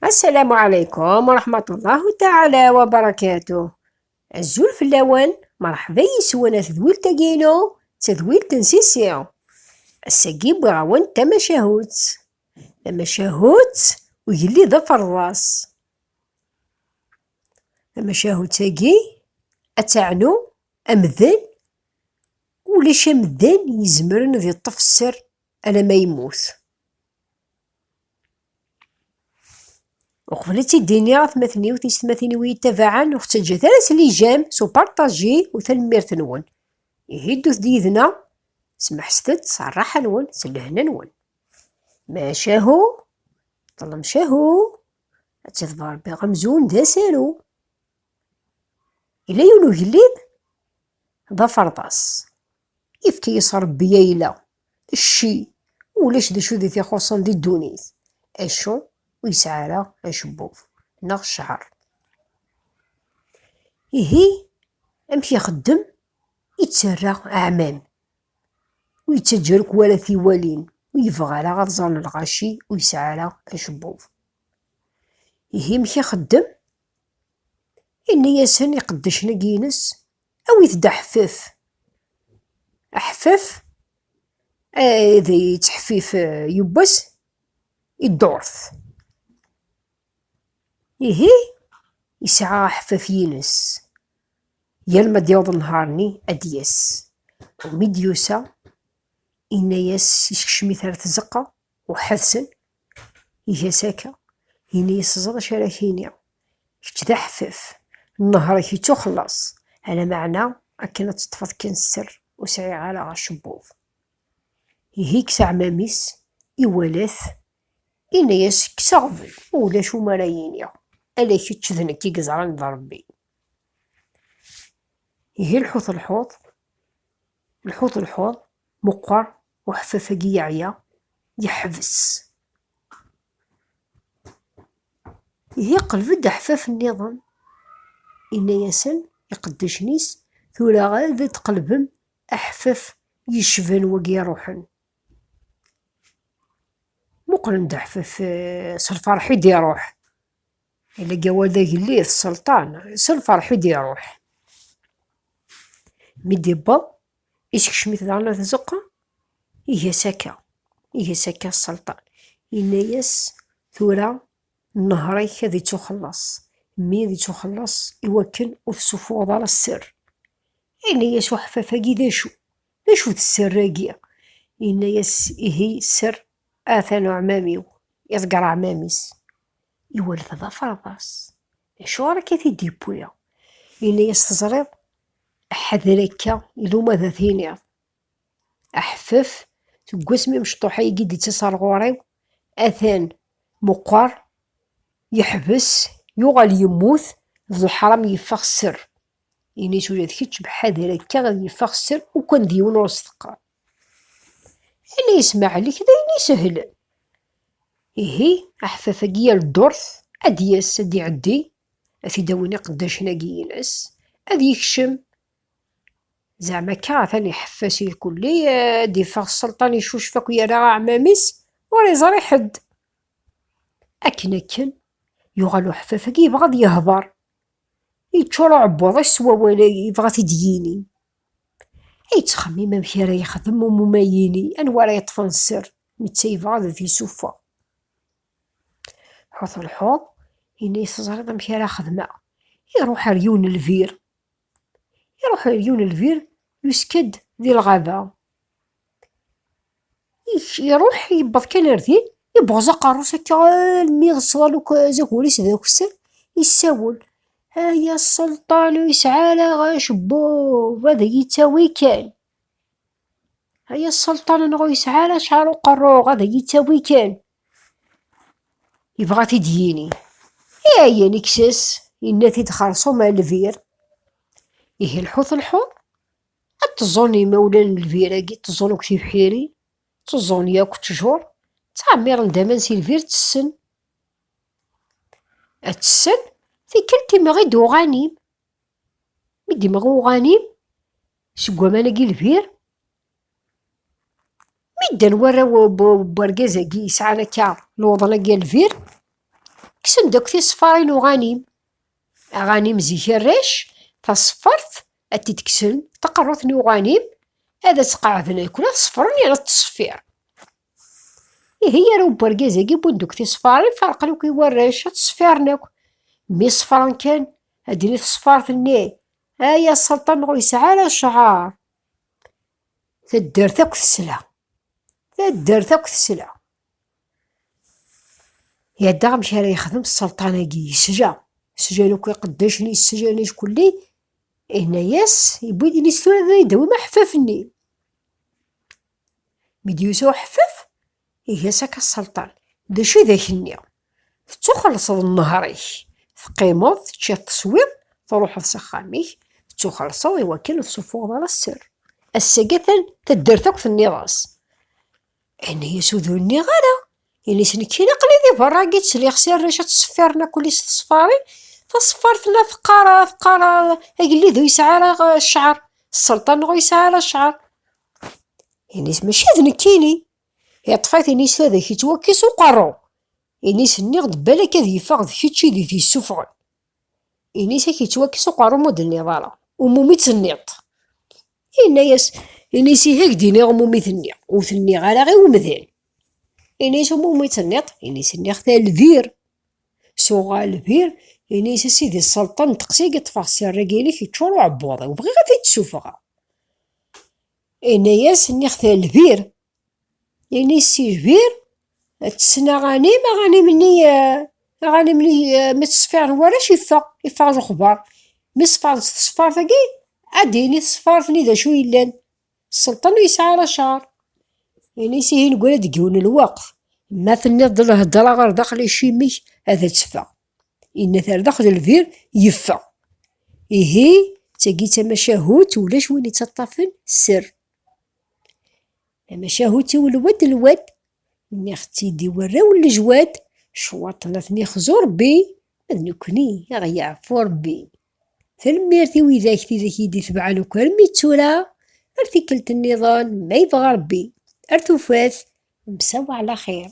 السلام عليكم ورحمة الله تعالى وبركاته. الزول في الأول مرحبا يسوانا تذويل تاقينو تذويل تنسيسيو السقيب وعوان تما شاهوت ويلي ضفر الراس تما شاهوت تاقي أتعنو أمذن وليش أمذن يزمرن ذي الطف السر ألا ما يموت. وقبل تيديني ثماثني وتيس ثماثيني ويتابعن وختجا ثلاث ليجام سو بارطاجي وتنميرت نون يهدو ثديدنا سمح ستت صراحة نون سلهنا نون ما شاهو ظلم شاهو تظهر بغمزون دا سارو إلا يونو جليد ذا فرطاس يفكي يصر بيايلا الشي ولاش دا شو ذي تيخصن دي الدونيث أشو ويسعالا أشبوف نغ الشعر إهي أمشي يخدم يتسرى أعمام ويتجرك ولا ثوالين ويفغالا غرزان الغاشي ويسعالا أشبوف. إهي مشي يخدم إني ياسن يقدش نقينس أو يتدا حفاف أحفاف ذي تحفيف يبس يدورث إهي يسعى حفاف ينس يلما ديوض نهارني أدياس وميديوسا إنا ياس يشكشمي ثلاث زقة وحثسن إيجا ساكا إنا ياس زغ شراكيني كدا حفاف النهار كي تخلص على معنى أكنا تطفض كان السر وسعي على غشبوف يهيك ساع ماميس إوالث إنا ياس كسغفل ولا شو ملايين ألا كي تشذنك كي قزران ضربي. يهي الحوض مقر وحفافة يعيا يحبس يهي قلب حفاف النظام إنا ياسن يقدش نيس ثورا غاد تقلبم أحفاف يشفن وقيا روحن مقرن دا حفاف سالفرحي دي روح إلا قوا ذاك الليل السلطان سالفرحي دي روح ميدي با يسكشميت دارنا تزقة إيها ساكا السلطان إنا ياس ثورا النهاري هذي تخلص مي ذي تخلص يوكل وتصفو على السر إنا ياس وحفافا كي داشو السر راقيا إنا ياس إهي السر آثانو عماميو يذكر عماميس يولد ذا فرضاس شو راكي تيدي بويا إنا ياس تزريض أحد ركا إلو ماذا ثيني أحفف تقسمي مشطوحة يقيد يتصال غوريو أثان مقر يحبس يغال يموت ذو الحرام يفاق السر إني تولد كيتش بحد ركا غادي يفاق السر وكان ديون رصدقا إني يسمع لك كذا إني سهل إهي أحفافا كيا الدرث أدياس أدي عدي أثي داويني قداش ناقي يناس أدي يكشم زعما كا ثاني حفاسي الكلي ديفاغ السلطان يشوش فاك ويا راه عماميس ورا يزري حد أكن يغالو حفافا كي يبغى يهضر يتشورو عبوض يسوا ولا يبغى تديني يتخمم مشي راه يخدم وممايني أنوا راه يطفن السر متسيفا ذا في سوفا حوض الحوض إني يسزرد مشي راه خدمة يروح ريون الفير يسكد ذي الغابة يروح يبض كان رذيل يبغى زقاروس هكا الميغ صغالو زاكوليس ذاك السر يساول يا السلطان يسعالا غاش بوف هذا يتساوي كان هيا السلطان نغو يسعالا شعرو قروغ هذا يتساوي كان يبغى تديني يا نكسس إنا تدخرصو مع الفير إيه الحوض أتظني مولان الفيراكي تظنو كتيف حيري تظن ياك تجور تعمير ندمان سي الفير تسن أتسن في كلتي ما غيدو غانيم ميدي ما غو غانيم سقوا ماناكي الفير ميدا نورا بورقازاكي يسعانا كا الوضنا كيا الفير كسن دوك تصفارين وغانيم، غانيم زيك الريش تصفرت أتتكسن تقرثني وغانيم هذا تقعدنا كلها تصفرني على التصفير. هي راه برقازاكي بندوك تصفارين فرقلو كي الريش تصفيرناك مي صفران كان هاديني تصفارتني هيا السلطان غيس على شعار تدرتك تسلا تدرتك تسلا. يا دا مشى راه يخدم السلطاناكي سجانو كي قداشني السجاني شكلي هناياس يبغي نستوى يداوي ما حفافني مديوسو حفاف إيه ساك السلطان داشي ذاك النيا تخلص النهاريك تقيمض تشي التصوير تروح لسخاميك تخلصو إوا كان تصفو على السر الساقة تدرتك في النضاس هنايا سودوني غادا يعني سنكينا قليدي برا قلت لي خسير ريشة تصفيرنا كل تصفاري فصفرتنا ثقارة قال ذو يسعى الشعر السلطان غو يسعى الشعر يعني ماشي ذنكيني هي طفايت نيس هذاك يتوكس وقرو إنيس نغد بالك هذا يفاق ذكي تشي ذي في السفغن إنيس هيك يتوكس وقرو مود النضالة وموميت النيط إنيس هيك ديني غمومي ثني وثني غالا غي ومذان إنيس موميت النيط إنيس نيغ الفير سوغا الفير إنيس سيدي السلطان تقسي يطفى السراقيلي كيتشورو عبوضي وبغي غادي تسوفغا إنيس نيغ الفير يعني سي فير تسنى غاني مني متصفير وراش يفا جو خبار صفار ثاقي عاديني صفارتني دا شو يلان السلطان يسعى على شعر يعني سي نقول دقيون الوقت ما ثني ضل الهضره غير داخل يشيميك هذا تفا إن ثار داخل الفير يفا إيهي تاقي تمشاهوت ولاش وين يتطفن سر مشاهوتي الواد ني اختي دي وراو الجواد شواطنا ثني خزو ربي نكني غيعفو ربي ثلميرتي ويداك ذاك يدي تبع لو كرمي تورا ارتكلت النظام ما يبغى ربي ارتوفات مساو على خير.